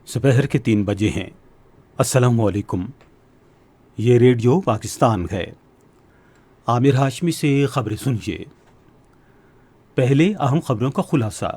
دوپہر کے 3 بجے ہیں۔ السلام علیکم، یہ ریڈیو پاکستان ہے۔ عامر ہاشمی سے خبریں سنیے۔ پہلے اہم خبروں کا خلاصہ۔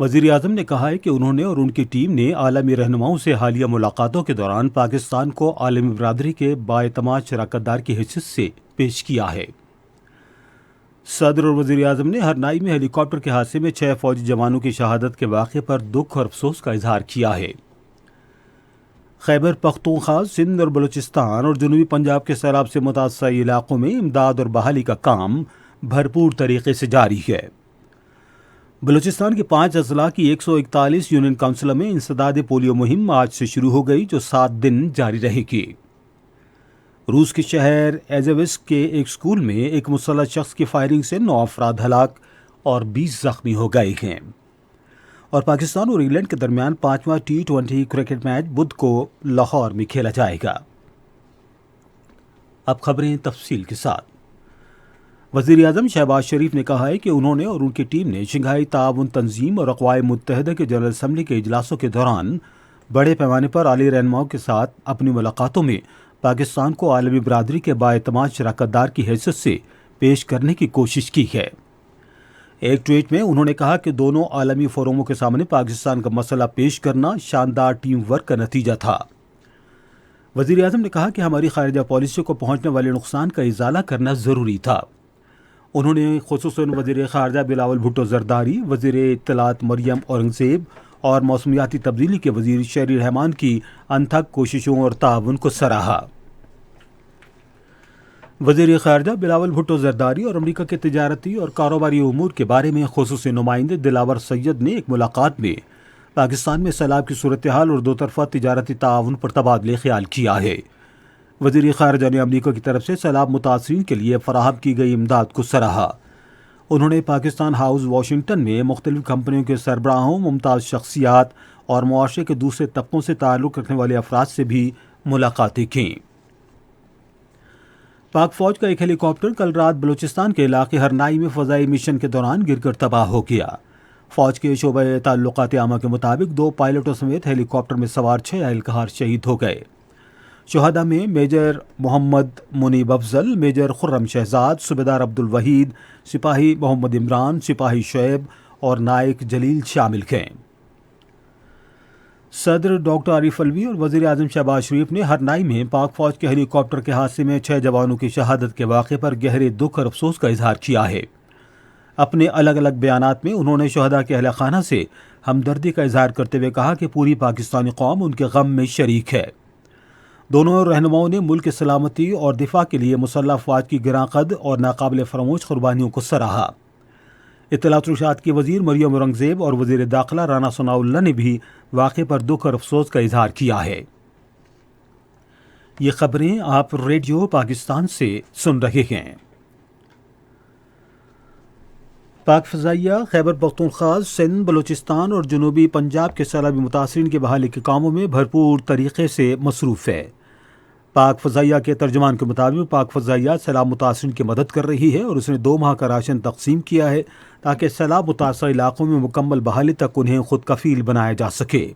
وزیر اعظم نے کہا ہے کہ انہوں نے اور ان کی ٹیم نے عالمی رہنماؤں سے حالیہ ملاقاتوں کے دوران پاکستان کو عالمی برادری کے بااعتماد شراکت دار کی حیثیت سے پیش کیا ہے۔ صدر اور وزیر اعظم نے ہرنائی میں ہیلی کاپٹر کے حادثے میں 6 فوجی جوانوں کی شہادت کے واقعے پر دکھ اور افسوس کا اظہار کیا ہے۔ خیبر پختونخوا، سندھ اور بلوچستان اور جنوبی پنجاب کے سیلاب سے متاثرہ علاقوں میں امداد اور بحالی کا کام بھرپور طریقے سے جاری ہے۔ بلوچستان کے 5 اضلاع کی 141 یونین کونسلوں میں انسداد پولیو مہم آج سے شروع ہو گئی، جو 7 دن جاری رہے گی۔ روس کے شہر ایزیوسک کے ایک اسکول میں ایک مسلح شخص کی فائرنگ سے 9 افراد ہلاک اور 20 زخمی ہو گئے ہیں۔ اور پاکستان اور انگلینڈ کے درمیان 5واں T20 کرکٹ میچ بدھ کو لاہور میں کھیلا جائے گا۔ اب خبریں تفصیل کے ساتھ۔ وزیر اعظم شہباز شریف نے کہا ہے کہ انہوں نے اور ان کی ٹیم نے شنگھائی تعاون تنظیم اور اقوام متحدہ کے جنرل اسمبلی کے اجلاسوں کے دوران بڑے پیمانے پر عالی رہنماؤں کے ساتھ اپنی ملاقاتوں میں پاکستان کو عالمی برادری کے بااعتماد شراکت دار کی حیثیت سے پیش کرنے کی کوشش کی ہے۔ ایک ٹویٹ میں انہوں نے کہا کہ دونوں عالمی فورموں کے سامنے پاکستان کا مسئلہ پیش کرنا شاندار ٹیم ورک کا نتیجہ تھا۔ وزیر اعظم نے کہا کہ ہماری خارجہ پالیسی کو پہنچنے والے نقصان کا ازالہ کرنا ضروری تھا۔ انہوں نے خصوصاً وزیر خارجہ بلاول بھٹو زرداری، وزیر اطلاعات مریم اورنگزیب اور موسمیاتی تبدیلی کے وزیر شہری رحمان کی انتھک کوششوں اور تعاون کو سراہا۔ وزیر خارجہ بلاول بھٹو زرداری اور امریکہ کے تجارتی اور کاروباری امور کے بارے میں خصوصی نمائندے دلاور سید نے ایک ملاقات میں پاکستان میں سیلاب کی صورتحال اور دو طرفہ تجارتی تعاون پر تبادلہ خیال کیا ہے۔ وزیر خارجہ نے امریکہ کی طرف سے سیلاب متاثرین کے لیے فراہم کی گئی امداد کو سراہا۔ انہوں نے پاکستان ہاؤس واشنگٹن میں مختلف کمپنیوں کے سربراہوں، ممتاز شخصیات اور معاشرے کے دوسرے طبقوں سے تعلق رکھنے والے افراد سے بھی ملاقاتیں کیں۔ پاک فوج کا ایک ہیلی کاپٹر کل رات بلوچستان کے علاقے ہرنائی میں فضائی مشن کے دوران گر کر تباہ ہو گیا۔ فوج کے شعبہ تعلقات عامہ کے مطابق 2 پائلٹوں سمیت ہیلی کاپٹر میں سوار 6 اہلکار شہید ہو گئے۔ شہداء میں میجر محمد منیب افضل، میجر خرم شہزاد، صوبیدار عبد الوحید، سپاہی محمد عمران، سپاہی شعیب اور نائک جلیل شامل ہیں۔ صدر ڈاکٹر عارف علوی اور وزیر اعظم شہباز شریف نے ہرنائی میں پاک فوج کے ہیلی کاپٹر کے حادثے میں 6 جوانوں کی شہادت کے واقعے پر گہرے دکھ اور افسوس کا اظہار کیا ہے۔ اپنے الگ الگ بیانات میں انہوں نے شہداء کے اہل خانہ سے ہمدردی کا اظہار کرتے ہوئے کہا کہ پوری پاکستانی قوم ان کے غم میں شریک ہے۔ دونوں رہنماؤں نے ملک کی سلامتی اور دفاع کے لیے مسلح افواج کی گراں قد اور ناقابل فراموش قربانیوں کو سراہا۔ اطلاعات و اشاعت کی وزیر مریم اورنگزیب اور وزیر داخلہ رانا ثناء اللہ نے بھی واقعے پر دکھ اور افسوس کا اظہار کیا ہے۔ یہ خبریں آپ ریڈیو پاکستان سے سن رہے ہیں۔ پاک فضائیہ خیبر پختونخوا، سندھ، بلوچستان اور جنوبی پنجاب کے سیلابی متاثرین کی بحالی کے کاموں میں بھرپور طریقے سے مصروف ہے۔ پاک فضائیہ کے ترجمان کے مطابق پاک فضائیہ سیلاب متاثرین کی مدد کر رہی ہے اور اس نے 2 ماہ کا راشن تقسیم کیا ہے تاکہ سیلاب متاثرہ علاقوں میں مکمل بحالی تک انہیں خود کفیل بنایا جا سکے۔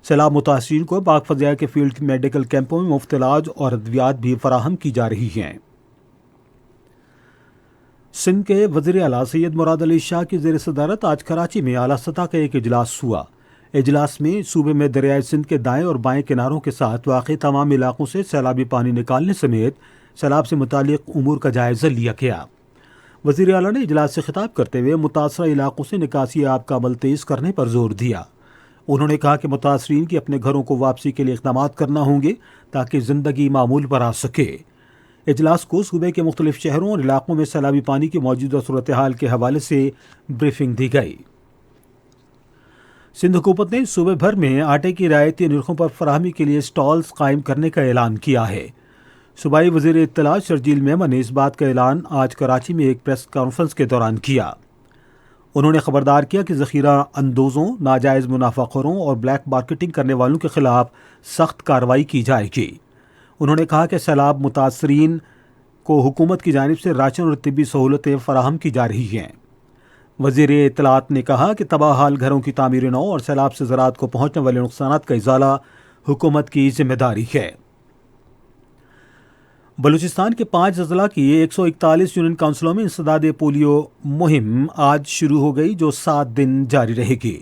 سیلاب متاثرین کو پاک فضائیہ کے فیلڈ میڈیکل کیمپوں میں مفت علاج اور ادویات بھی فراہم کی جا رہی ہیں۔ سندھ کے وزیر اعلیٰ سید مراد علی شاہ کی زیر صدارت آج کراچی میں اعلیٰ سطح کا ایک اجلاس ہوا۔ اجلاس میں صوبے میں دریائے سندھ کے دائیں اور بائیں کناروں کے ساتھ واقع تمام علاقوں سے سیلابی پانی نکالنے سمیت سیلاب سے متعلق امور کا جائزہ لیا گیا۔ وزیر اعلیٰ نے اجلاس سے خطاب کرتے ہوئے متاثرہ علاقوں سے نکاسی آب کا عمل تیز کرنے پر زور دیا۔ انہوں نے کہا کہ متاثرین کی اپنے گھروں کو واپسی کے لیے اقدامات کرنا ہوں گے تاکہ زندگی معمول پر آ سکے۔ اجلاس کو صوبے کے مختلف شہروں اور علاقوں میں سیلابی پانی کی موجودہ صورتحال کے حوالے سے بریفنگ دی گئی۔ سندھ حکومت نے صوبے بھر میں آٹے کی رعایتی نرخوں پر فراہمی کے لیے اسٹالز قائم کرنے کا اعلان کیا ہے۔ صوبائی وزیر اطلاعات شرجیل میمن نے اس بات کا اعلان آج کراچی میں ایک پریس کانفرنس کے دوران کیا۔ انہوں نے خبردار کیا کہ ذخیرہ اندوزوں، ناجائز منافع خوروں اور بلیک مارکیٹنگ کرنے والوں کے خلاف سخت کارروائی کی جائے گی۔ انہوں نے کہا کہ سیلاب متاثرین کو حکومت کی جانب سے راشن اور طبی سہولتیں فراہم کی جا رہی ہیں۔ وزیر اطلاعات نے کہا کہ تباہ حال گھروں کی تعمیر نو اور سیلاب سے زراعت کو پہنچنے والے نقصانات کا ازالہ حکومت کی ذمہ داری ہے۔ بلوچستان کے 5 اضلاع کی 141 یونین کونسلوں میں انسداد پولیو مہم آج شروع ہو گئی، جو 7 دن جاری رہے گی۔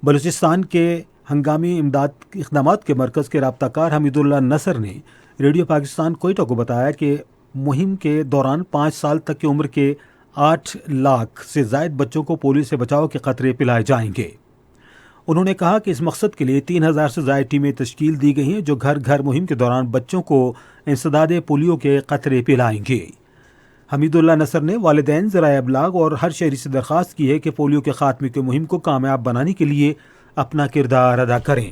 بلوچستان کے ہنگامی امداد اقدامات کے مرکز کے رابطہ کار حمید اللہ نصر نے ریڈیو پاکستان کوئٹہ کو بتایا کہ مہم کے دوران 5 سال تک کی عمر کے 8 لاکھ سے زائد بچوں کو پولیو سے بچاؤ کے قطرے پلائے جائیں گے۔ انہوں نے کہا کہ اس مقصد کے لیے 3000 سے زائد ٹیمیں تشکیل دی گئی ہیں، جو گھر گھر مہم کے دوران بچوں کو انسداد پولیو کے قطرے پلائیں گے۔ حمید اللہ نصر نے والدین، ذرائع ابلاغ اور ہر شہری سے درخواست کی ہے کہ پولیو کے خاتمے کی مہم کو کامیاب بنانے کے لیے اپنا کردار ادا کریں۔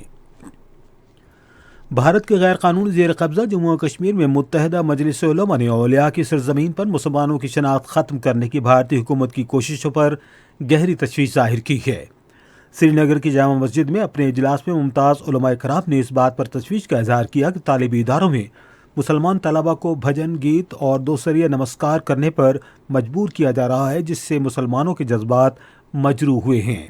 بھارت کے غیر قانونی زیر قبضہ جموں و کشمیر میں متحدہ مجلس علماء نے اولیاء کی سرزمین پر مسلمانوں کی شناخت ختم کرنے کی بھارتی حکومت کی کوششوں پر گہری تشویش ظاہر کی ہے۔ سری نگر کی جامع مسجد میں اپنے اجلاس میں ممتاز علماء کرام نے اس بات پر تشویش کا اظہار کیا کہ طالبی اداروں میں مسلمان طلباء کو بھجن گیت اور دوسریہ نمسکار کرنے پر مجبور کیا جا رہا ہے، جس سے مسلمانوں کے جذبات مجروح ہوئے ہیں۔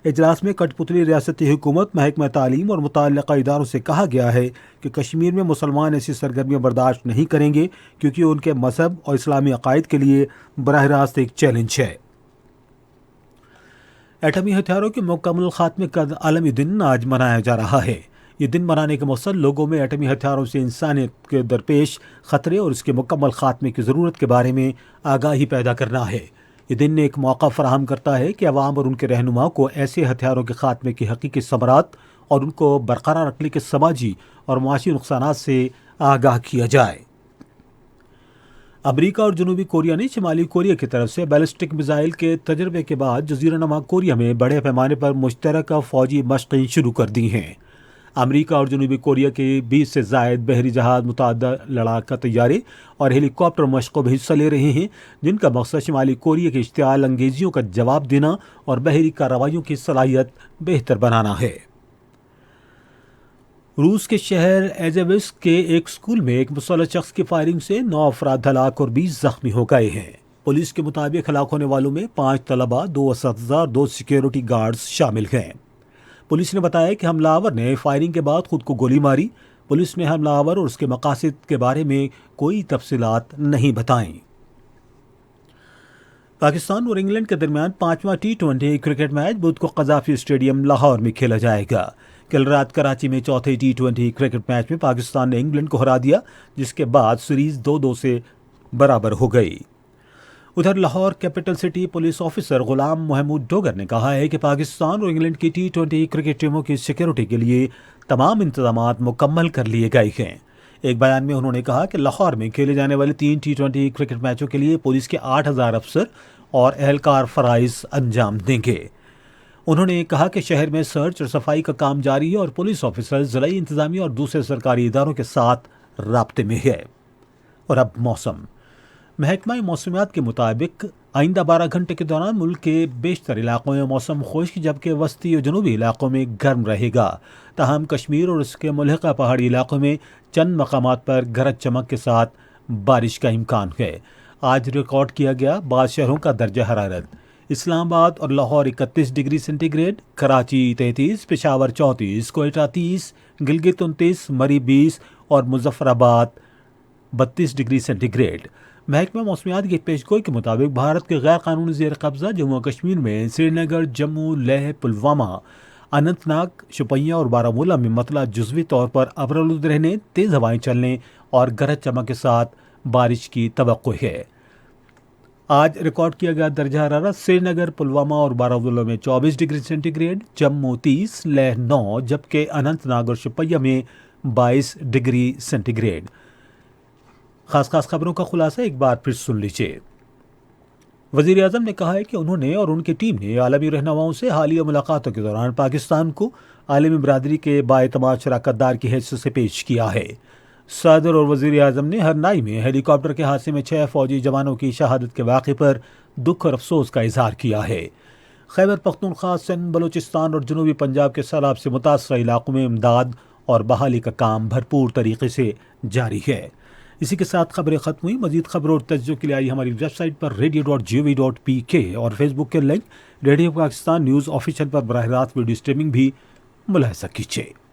اجلاس میں کٹ پتلی ریاستی حکومت، محکمہ تعلیم اور متعلقہ اداروں سے کہا گیا ہے کہ کشمیر میں مسلمان ایسی سرگرمیاں برداشت نہیں کریں گے کیونکہ ان کے مذہب اور اسلامی عقائد کے لیے براہ راست ایک چیلنج ہے۔ ایٹمی ہتھیاروں کے مکمل خاتمے کا عالمی دن آج منایا جا رہا ہے۔ یہ دن منانے کا مقصد لوگوں میں ایٹمی ہتھیاروں سے انسانیت کے درپیش خطرے اور اس کے مکمل خاتمے کی ضرورت کے بارے میں آگاہی پیدا کرنا ہے۔ یہ دن ایک موقع فراہم کرتا ہے کہ عوام اور ان کے رہنما کو ایسے ہتھیاروں کے خاتمے کی حقیقی ثمرات اور ان کو برقرار رکھنے کے سماجی اور معاشی نقصانات سے آگاہ کیا جائے۔ امریکہ اور جنوبی کوریا نے شمالی کوریا کی طرف سے بیلسٹک میزائل کے تجربے کے بعد جزیرہ نما کوریا میں بڑے پیمانے پر مشترکہ فوجی مشقیں شروع کر دی ہیں۔ امریکہ اور جنوبی کوریا کے 20 سے زائد بحری جہاز، متعدد لڑاکا طیارے اور ہیلی کاپٹر مشقوں میں حصہ لے رہے ہیں، جن کا مقصد شمالی کوریا کی اشتعال انگیزیوں کا جواب دینا اور بحری کارروائیوں کی صلاحیت بہتر بنانا ہے۔ روس کے شہر ایزیوسک کے ایک اسکول میں ایک مسلح شخص کی فائرنگ سے 9 افراد ہلاک اور 20 زخمی ہو گئے ہیں۔ پولیس کے مطابق ہلاک ہونے والوں میں 5 طلباء، 2 اساتذہ اور 2 سیکیورٹی گارڈز شامل ہیں۔ پولیس نے بتایا کہ حملہ آور نے فائرنگ کے بعد خود کو گولی ماری۔ پولیس نے حملہ آور اور اس کے مقاصد کے بارے میں کوئی تفصیلات نہیں بتائیں۔ پاکستان اور انگلینڈ کے درمیان 5واں T20 کرکٹ میچ بدھ کو قذافی اسٹیڈیم لاہور میں کھیلا جائے گا۔ کل رات کراچی میں چوتھے T20 کرکٹ میچ میں پاکستان نے انگلینڈ کو ہرا دیا، جس کے بعد سیریز 2-2 سے برابر ہو گئی۔ ادھر Lahore capital city police officer Ghulam Mahmood Dogar نے کہا ہے کہ پاکستان اور انگلینڈ کی T20 کرکٹ ٹیموں کی سیکیورٹی کے لیے تمام انتظامات مکمل کر لیے گئے ہیں۔ ایک بیان میں انہوں نے کہا کہ لاہور میں کھیلے جانے والے 3 T20 کرکٹ میچوں کے لیے پولیس کے 8000 افسر اور اہلکار فرائض انجام دیں گے۔ انہوں نے کہا کہ شہر میں سرچ اور صفائی کا کام جاری ہے اور پولیس آفیسر ضلعی انتظامیہ اور دوسرے سرکاری اداروں کے ساتھ رابطے میں ہے۔ اور اب موسم۔ محکمہ موسمیات کے مطابق آئندہ 12 گھنٹے کے دوران ملک کے بیشتر علاقوں میں موسم خشک، جبکہ وسطی اور جنوبی علاقوں میں گرم رہے گا۔ تاہم کشمیر اور اس کے ملحقہ پہاڑی علاقوں میں چند مقامات پر گرج چمک کے ساتھ بارش کا امکان ہے۔ آج ریکارڈ کیا گیا بعض شہروں کا درجہ حرارت: اسلام آباد اور لاہور 31 ڈگری سینٹی گریڈ، کراچی 33، پشاور 34، کوئٹہ 30، گلگت 29، مری 20 اور مظفر آباد 32 ڈگری سینٹی گریڈ۔ محکمہ موسمیات کی پیشگوئی کے مطابق بھارت کے غیر قانونی زیر قبضہ جموں و کشمیر میں سری نگر، جموں، لیہ، پلوامہ، اننت ناگ، شوپیاں اور بارہمولہ میں مطلع جزوی طور پر ابرالود رہنے، تیز ہوائیں چلنے اور گرج چمک کے ساتھ بارش کی توقع ہے۔ آج ریکارڈ کیا گیا درجہ حرارت سری نگر، پلوامہ اور بارہمولہ میں 24 ڈگری سینٹی گریڈ، جموں 30، لیہ 9، جبکہ اننت ناگ اور شوپیاں میں 22 ڈگری سینٹی گریڈ۔ خاص خبروں کا خلاصہ ایک بار پھر سن لیجیے۔ وزیر اعظم نے کہا ہے کہ انہوں نے اور ان کی ٹیم نے عالمی رہنماؤں سے حالیہ ملاقاتوں کے دوران پاکستان کو عالمی برادری کے بااعتماد شراکت دار کی حیثیت سے پیش کیا ہے۔ صدر اور وزیر اعظم نے ہرنائی میں ہیلی کاپٹر کے حادثے میں 6 فوجی جوانوں کی شہادت کے واقعے پر دکھ اور افسوس کا اظہار کیا ہے۔ خیبر پختونخوا، سندھ، بلوچستان اور جنوبی پنجاب کے سیلاب سے متاثرہ علاقوں میں امداد اور بحالی کا کام بھرپور طریقے سے جاری ہے۔ اسی کے ساتھ خبریں ختم ہوئی. مزید خبروں اور تجزیوں کے لیے آئی ہماری ویب سائٹ پر radio.gov.pk اور فیس بک کے link radio Pakistan news official پر براہ راست ویڈیو اسٹریمنگ بھی ملاحظہ کیجیے.